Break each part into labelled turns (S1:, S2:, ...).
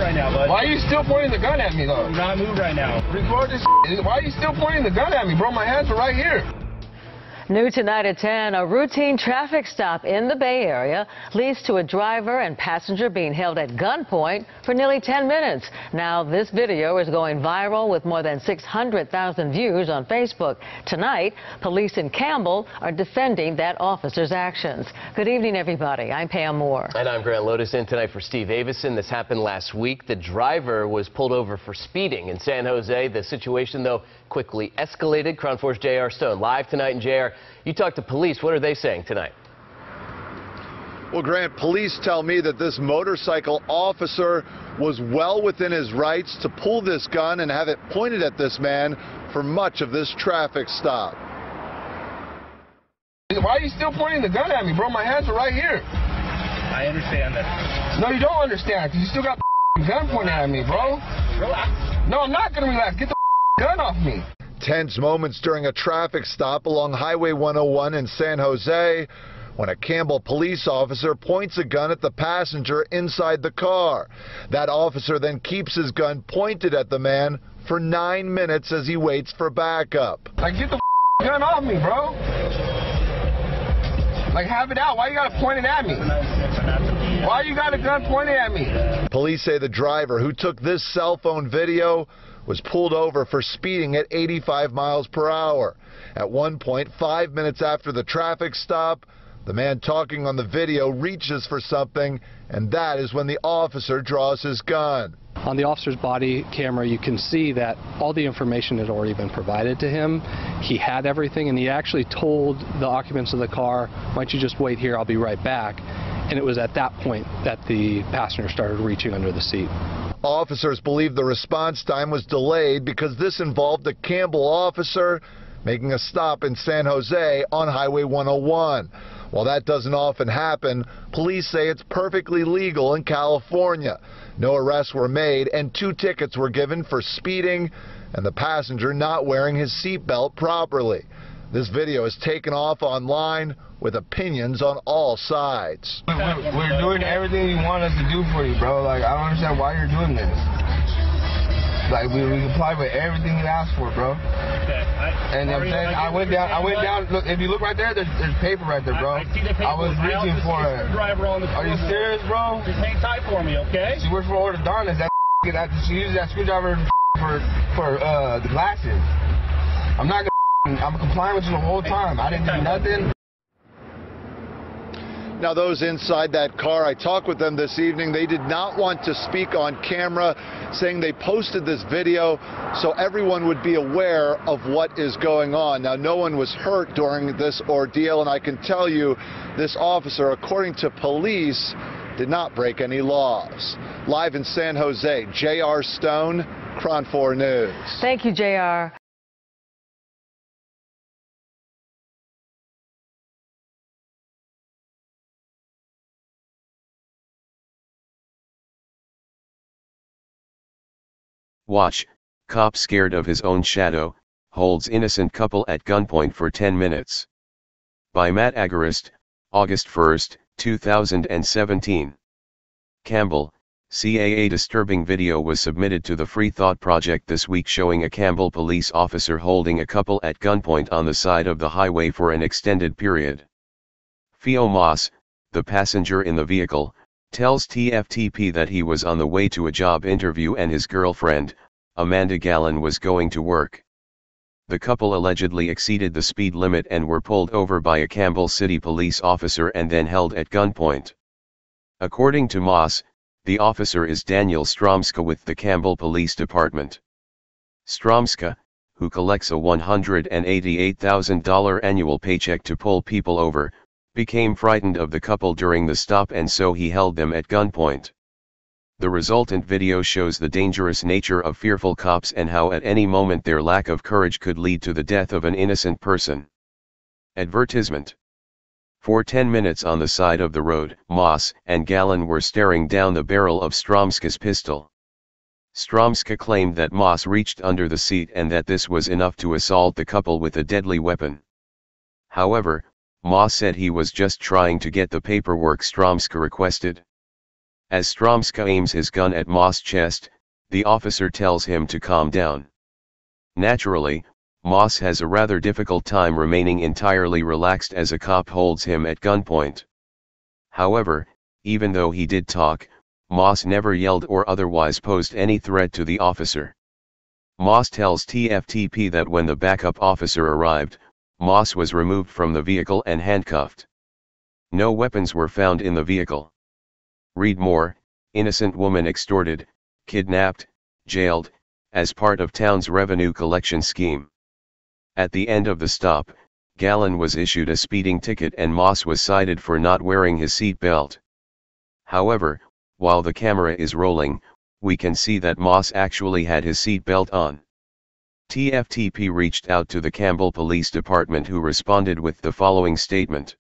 S1: right now, bud.
S2: Why are you still pointing the gun at me, though?
S1: Do not move right now.
S2: Record this. Why are you still pointing the gun at me, bro? My hands are right here.
S3: New tonight at 10, a routine traffic stop in the Bay Area leads to a driver and passenger being held at gunpoint for nearly 10 minutes. Now, this video is going viral with more than 600,000 views on Facebook. Tonight, police in Campbell are defending that officer's actions. Good evening, everybody. I'm Pam Moore.
S4: And I'm Grant Lotus in tonight for Steve Avison. This happened last week. The driver was pulled over for speeding in San Jose. The situation, though, quickly escalated. Crown 4's J.R. Stone live tonight. And J.R., you talked to police. What are they saying tonight?
S5: Well, Grant, police tell me that this motorcycle officer was well within his rights to pull this gun and have it pointed at this man for much of this traffic stop.
S2: Why are you still pointing the gun at me, bro? My hands are right here.
S1: I understand that.
S2: No, you don't understand, because you still got the gun pointed at me, bro.
S1: Relax.
S2: No, I'm not going to relax. Get the gun off me.
S5: Tense moments during a traffic stop along Highway 101 in San Jose when a Campbell police officer points a gun at the passenger inside the car. That officer then keeps his gun pointed at the man for 9 minutes as he waits for backup.
S2: Like, get the gun off me, bro. Like, have it out. Why you got to point it at me? Why you got a gun pointed at me?
S5: Police say the driver who took this cell phone video was pulled over for speeding at 85 miles per hour. At one point, 5 minutes after the traffic stop, the man talking on the video reaches for something, and that is when the officer draws his gun.
S6: On the officer's body camera, you can see that all the information had already been provided to him. He had everything, and he actually told the occupants of the car, "Why don't you just wait here, I'll be right back." And it was at that point that the passenger started reaching under the seat.
S5: Officers believe the response time was delayed because this involved a Campbell officer making a stop in San Jose on Highway 101. While that doesn't often happen, police say it's perfectly legal in California. No arrests were made and 2 tickets were given for speeding and the passenger not wearing his seatbelt properly. This video is taken off online with opinions on all sides.
S2: We're doing everything you want us to do for you, bro. Like, I don't understand why you're doing this. Like, we comply with everything you asked for, bro.
S1: Okay.
S2: And I'm saying, I went down, look, if you look right there, there's paper right there, bro.
S1: I see the paper.
S2: I was reaching for it. Are you serious, bro?
S1: Just hang tight for me, okay?
S2: She works for orthodontists. She uses that screwdriver for the glasses. I'm complying with you the whole time. I didn't do nothing.
S5: Now, those inside that car, I talked with them this evening. They did not want to speak on camera, saying they posted this video so everyone would be aware of what is going on. Now, no one was hurt during this ordeal, and I can tell you this officer, according to police, did not break any laws. Live in San Jose, J.R. Stone, Crown 4 News.
S3: Thank you, J.R.
S7: Watch, cop scared of his own shadow, holds innocent couple at gunpoint for 10 minutes. By Matt Agarist, August 1, 2017. Campbell, CA. A disturbing video was submitted to the Free Thought Project this week showing a Campbell police officer holding a couple at gunpoint on the side of the highway for an extended period. Theo Moss, the passenger in the vehicle, tells TFTP that he was on the way to a job interview and his girlfriend, Amanda Gallen, was going to work. The couple allegedly exceeded the speed limit and were pulled over by a Campbell City police officer and then held at gunpoint. According to Moss, the officer is Daniel Stromska with the Campbell Police Department. Stromska, who collects a $188,000 annual paycheck to pull people over, became frightened of the couple during the stop and so he held them at gunpoint. The resultant video shows the dangerous nature of fearful cops and how at any moment their lack of courage could lead to the death of an innocent person. Advertisement. For 10 minutes on the side of the road, Moss and Gallen were staring down the barrel of Stromska's pistol. Stromska claimed that Moss reached under the seat and that this was enough to assault the couple with a deadly weapon. However, Moss said he was just trying to get the paperwork Stromska requested. As Stromska aims his gun at Moss' chest, the officer tells him to calm down. Naturally, Moss has a rather difficult time remaining entirely relaxed as a cop holds him at gunpoint. However, even though he did talk, Moss never yelled or otherwise posed any threat to the officer. Moss tells TFTP that when the backup officer arrived, Moss was removed from the vehicle and handcuffed. No weapons were found in the vehicle. Read more: innocent woman extorted, kidnapped, jailed, as part of town's revenue collection scheme. At the end of the stop, Gallon was issued a speeding ticket and Moss was cited for not wearing his seat belt. However, while the camera is rolling, we can see that Moss actually had his seat belt on. TFTP reached out to the Campbell Police Department, who responded with the following statement.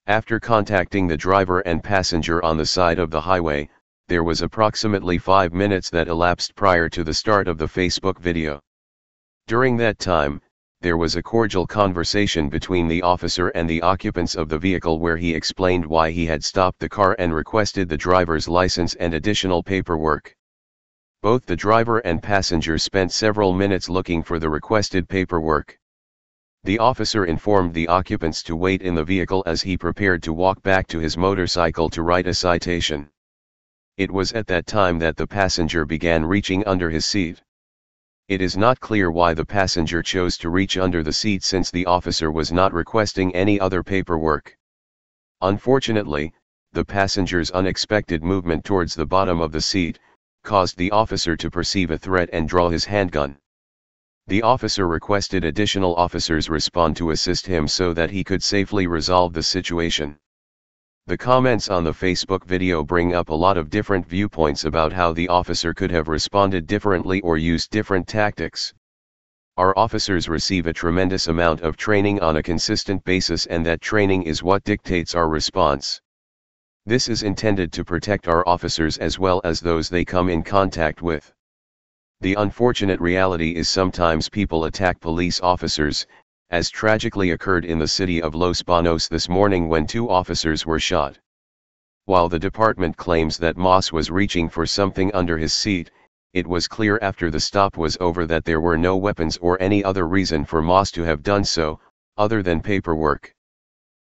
S7: After contacting the driver and passenger on the side of the highway, there was approximately 5 minutes that elapsed prior to the start of the Facebook video. During that time, there was a cordial conversation between the officer and the occupants of the vehicle where he explained why he had stopped the car and requested the driver's license and additional paperwork. Both the driver and passenger spent several minutes looking for the requested paperwork. The officer informed the occupants to wait in the vehicle as he prepared to walk back to his motorcycle to write a citation. It was at that time that the passenger began reaching under his seat. It is not clear why the passenger chose to reach under the seat since the officer was not requesting any other paperwork. Unfortunately, the passenger's unexpected movement towards the bottom of the seat caused the officer to perceive a threat and draw his handgun. The officer requested additional officers respond to assist him so that he could safely resolve the situation. The comments on the Facebook video bring up a lot of different viewpoints about how the officer could have responded differently or used different tactics. Our officers receive a tremendous amount of training on a consistent basis, and that training is what dictates our response. This is intended to protect our officers as well as those they come in contact with. The unfortunate reality is sometimes people attack police officers, as tragically occurred in the city of Los Banos this morning when 2 officers were shot. While the department claims that Moss was reaching for something under his seat, it was clear after the stop was over that there were no weapons or any other reason for Moss to have done so, other than paperwork.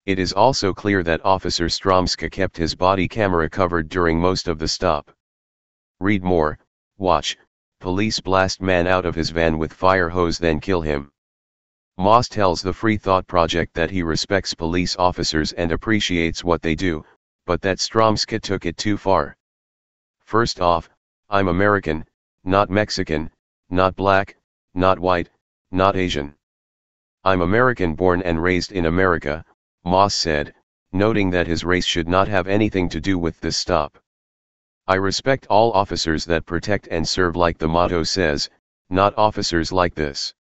S7: It is also clear that Officer Stromska kept his body camera covered during most of the stop. Read more: watch, police blast man out of his van with fire hose then kill him. Moss tells the Free Thought Project that he respects police officers and appreciates what they do, but that Stromska took it too far. First off, I'm American, not Mexican, not black, not white, not Asian. I'm American born and raised in America, Moss said, noting that his race should not have anything to do with this stop. I respect all officers that protect and serve, like the motto says, not officers like this.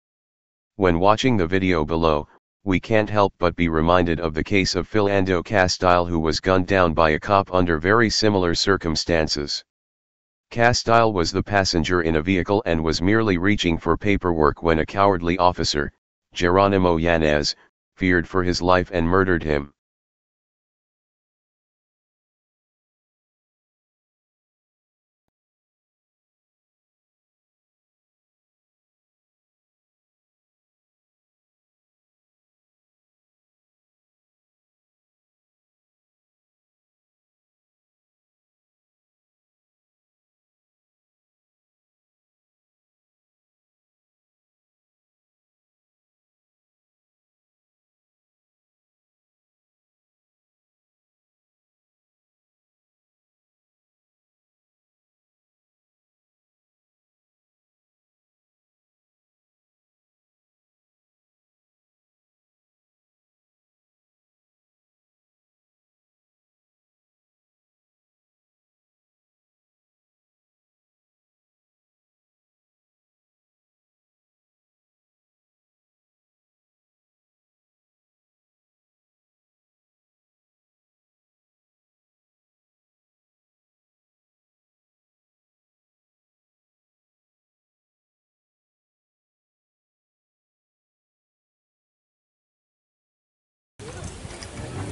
S7: When watching the video below, we can't help but be reminded of the case of Philando Castile, who was gunned down by a cop under very similar circumstances. Castile was the passenger in a vehicle and was merely reaching for paperwork when a cowardly officer, Geronimo Yanez, feared for his life and murdered him.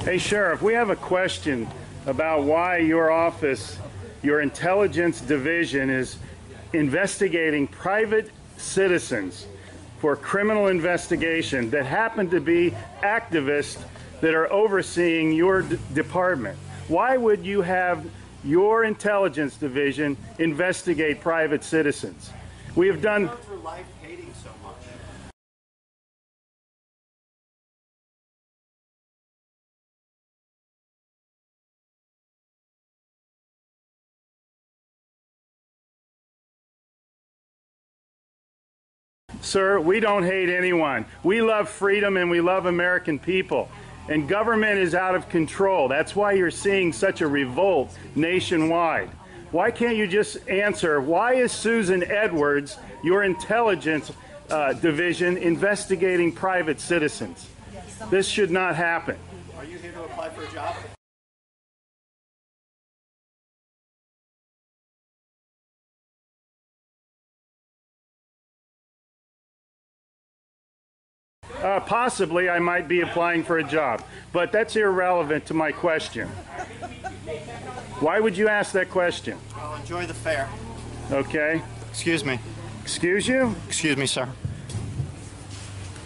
S8: Hey, Sheriff, we have a question about why your office your intelligence division is investigating private citizens for criminal investigation that happen to be activists that are overseeing your department. Why would you have your intelligence division investigate private citizens? We have done...
S9: For life hating so much.
S8: Sir, we don't hate anyone. We love freedom and we love American people. And government is out of control. That's why you're seeing such a revolt nationwide. Why can't you just answer, why is Susan Edwards, your intelligence division, investigating private citizens? This should not happen.
S9: Are you here to apply for a job?
S8: Possibly I might be applying for a job, but that's irrelevant to my question. Why would you ask that question?
S9: Well, enjoy the fair.
S8: Okay.
S9: Excuse me.
S8: Excuse you?
S9: Excuse me, sir.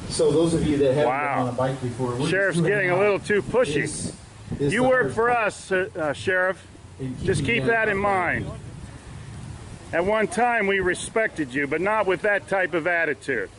S10: So those of you that haven't
S8: Wow.
S10: been on a bike before,
S8: Sheriff's getting a little too pushy. You work for us, Sheriff. Just keep that in mind. At one time we respected you, but not with that type of attitude.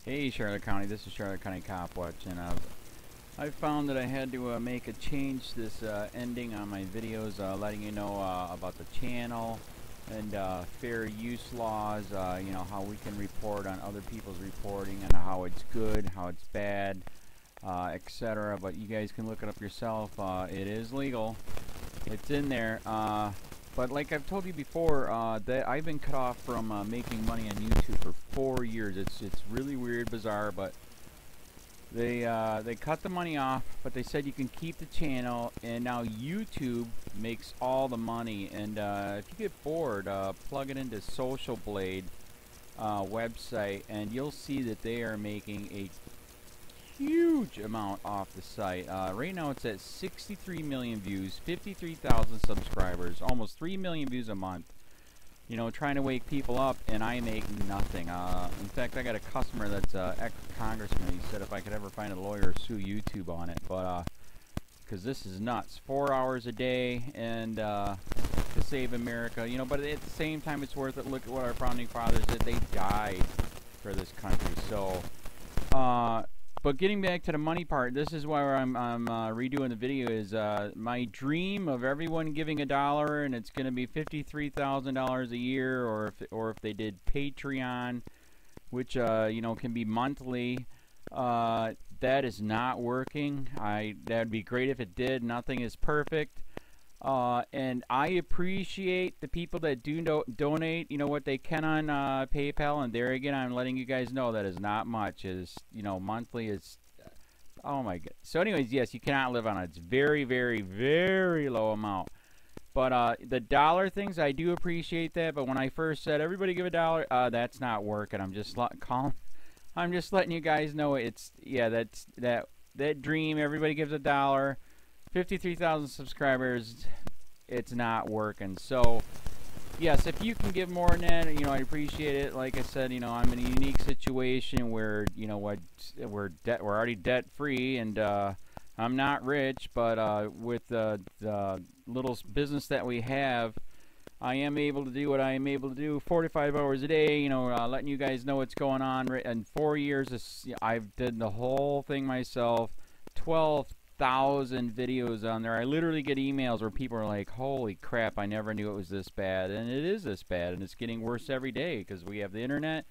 S11: Hey Charlotte County, this is Charlotte County COPWATCH, and I found that I had to make a change this ending on my videos, letting you know about the channel and fair use laws, you know, how we can report on other people's reporting and how it's good, how it's bad, etc. But you guys can look it up yourself. It is legal. It's in there. But like I've told you before, that I've been cut off from making money on YouTube for 4 years. It's really weird, bizarre, but they cut the money off, but they said you can keep the channel, and now YouTube makes all the money. And if you get bored, plug it into Social Blade website, and you'll see that they are making a huge amount off the site. Right now it's at 63 million views, 53,000 subscribers, almost 3 million views a month. You know, trying to wake people up, and I make nothing. In fact, I got a customer that's ex-congressman. He said if I could ever find a lawyer, sue YouTube on it. But because this is nuts. 4 hours a day, and to save America. You know, but at the same time, it's worth it. Look at what our founding fathers did. They died for this country. So But getting back to the money part, this is why I'm redoing the video. Is my dream of everyone giving $1, and it's going to be $53,000 a year, or if they did Patreon, which you know, can be monthly. That is not working. That'd be great if it did. Nothing is perfect. And I appreciate the people that do donate, you know, what they can on PayPal. And there again, I'm letting you guys know that is not much. Is, you know, monthly is, oh my god. So anyways, yes, you cannot live on it. It's very, very, very low amount. But the dollar things, I do appreciate that. But when I first said everybody give $1, that's not working. I'm just letting you guys know it's, yeah, that dream. Everybody gives $1. 53,000 subscribers, it's not working. So yes, if you can give more than that, you know, I appreciate it. Like I said, you know, I'm in a unique situation where, you know what, we're already debt free, and I'm not rich, but with the little business that we have, I am able to do what I am able to do 45 hours a day, you know, letting you guys know what's going on. In 4 years, I've did the whole thing myself. 12,000 videos on there. I literally get emails where people are like, holy crap, I never knew it was this bad. And it is this bad, and it's getting worse every day because we have the internet,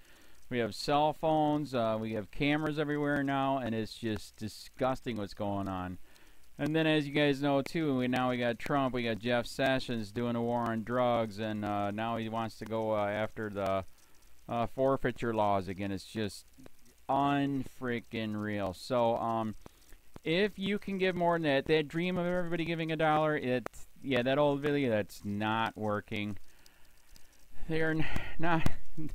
S11: we have cell phones, we have cameras everywhere now, and it's just disgusting what's going on. And then, as you guys know too, now we got Trump, we got Jeff Sessions doing a war on drugs, and now he wants to go after the forfeiture laws again. It's just unfreaking real. So if you can give more than that dream of everybody giving $1, yeah, that old video, that's not working. They're not.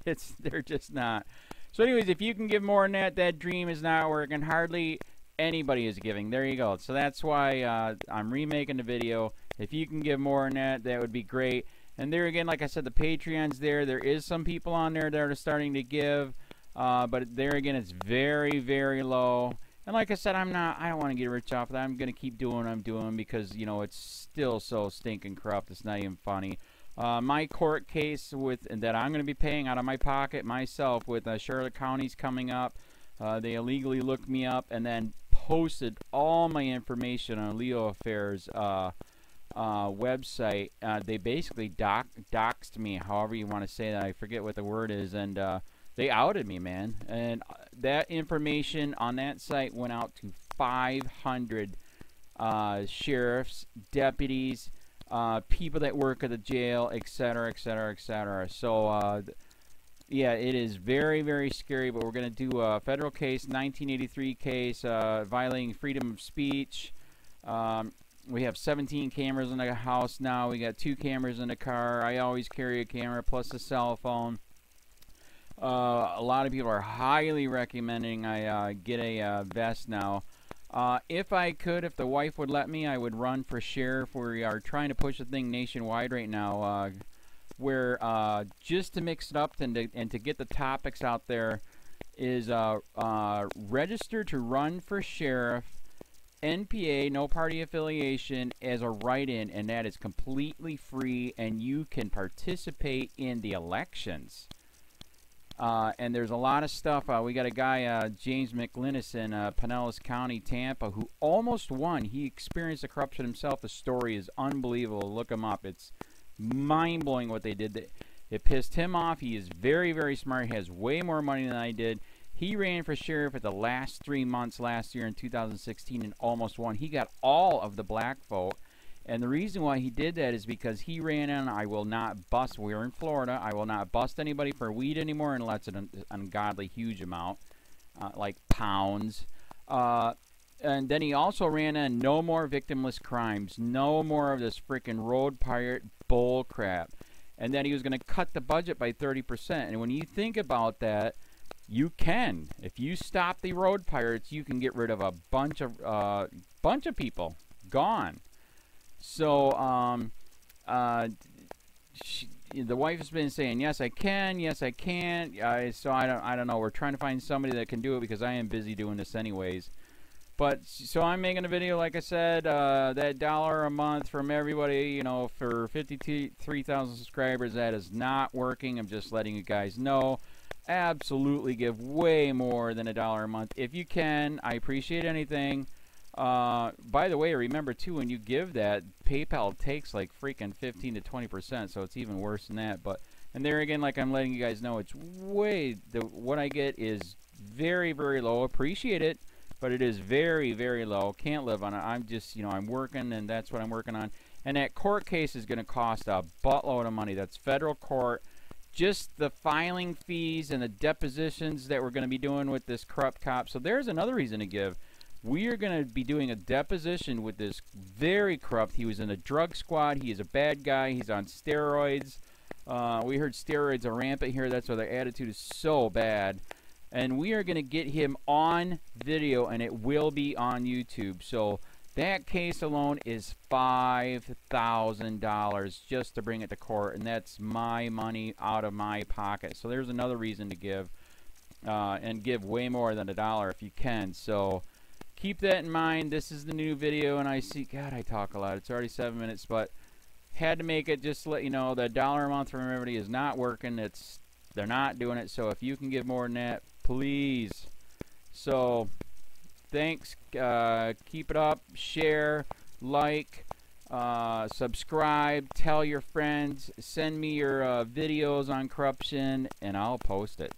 S11: They're just not. So anyways, if you can give more than that dream is not working. Hardly anybody is giving. There you go. So that's why I'm remaking the video. If you can give more than that, that would be great. And there again, like I said, the Patreon's there. There is some people on there that are starting to give, but there again, it's very, very low. And like I said, I don't want to get rich off of that. I'm going to keep doing what I'm doing because, you know, it's still so stinking corrupt. It's not even funny. My court case that I'm going to be paying out of my pocket myself with Charlotte County's coming up. They illegally looked me up and then posted all my information on LEOAFFAIRS website. They basically doxed me, however you want to say that. I forget what the word is, and they outed me, man. And that information on that site went out to 500 sheriffs, deputies, people that work at the jail, etc., etc., etc. So yeah, it is very, very scary, but we're going to do a federal case, 1983 case, violating freedom of speech. We have 17 cameras in the house now. We got 2 cameras in the car. I always carry a camera plus a cell phone. A lot of people are highly recommending I get a vest now. If I could, if the wife would let me, I would run for sheriff. We are trying to push the thing nationwide right now. Where just to mix it up and to get the topics out there is register to run for sheriff, NPA, no party affiliation, as a write-in, and that is completely free, and you can participate in the elections. And there's a lot of stuff. We got a guy, James McLinnis in Pinellas County, Tampa, who almost won. He experienced the corruption himself. The story is unbelievable. Look him up. It's mind-blowing what they did. It pissed him off. He is very, very smart. He has way more money than I did. He ran for sheriff at the last 3 months last year in 2016 and almost won. He got all of the black vote. And the reason why he did that is because he ran on, I will not bust, we're in Florida, I will not bust anybody for weed anymore unless it's an ungodly huge amount, like pounds. And then he also ran on no more victimless crimes, no more of this freaking road pirate bull crap. And then he was going to cut the budget by 30%. And when you think about that, you can. If you stop the road pirates, you can get rid of a bunch of people. Gone. So, the wife has been saying, yes, I can, yes, I can't. So I don't know. We're trying to find somebody that can do it because I am busy doing this anyways. But, so I'm making a video, like I said, that $1 a month from everybody, you know, for 53,000 subscribers, that is not working. I'm just letting you guys know. absolutely give way more than $1 a month. If you can, I appreciate anything. By the way, remember too, when you give that, PayPal takes like freaking 15 to 20%, so it's even worse than that. But and there again, like I'm letting you guys know, it's way what I get is very, very low. Appreciate it, but it is very, very low. Can't live on it. I'm just, you know, I'm working, and that's what I'm working on. And that court case is going to cost a buttload of money. That's federal court. Just the filing fees and the depositions that we're going to be doing with this corrupt cop. So there's another reason to give. We are going to be doing a deposition with this very corrupt. He was in a drug squad. He is a bad guy. He's on steroids. We heard steroids are rampant here. That's why their attitude is so bad. And we are going to get him on video, and it will be on YouTube. So that case alone is $5,000 just to bring it to court, and that's my money out of my pocket. So there's another reason to give, and give way more than $1 if you can. So keep that in mind. This is the new video, and I see, God, I talk a lot. It's already 7 minutes, but had to make it just to let you know that $1 a month from everybody is not working. They're not doing it. So if you can give more than that, please. So thanks. Keep it up. Share, like, subscribe, tell your friends, send me your videos on corruption, and I'll post it.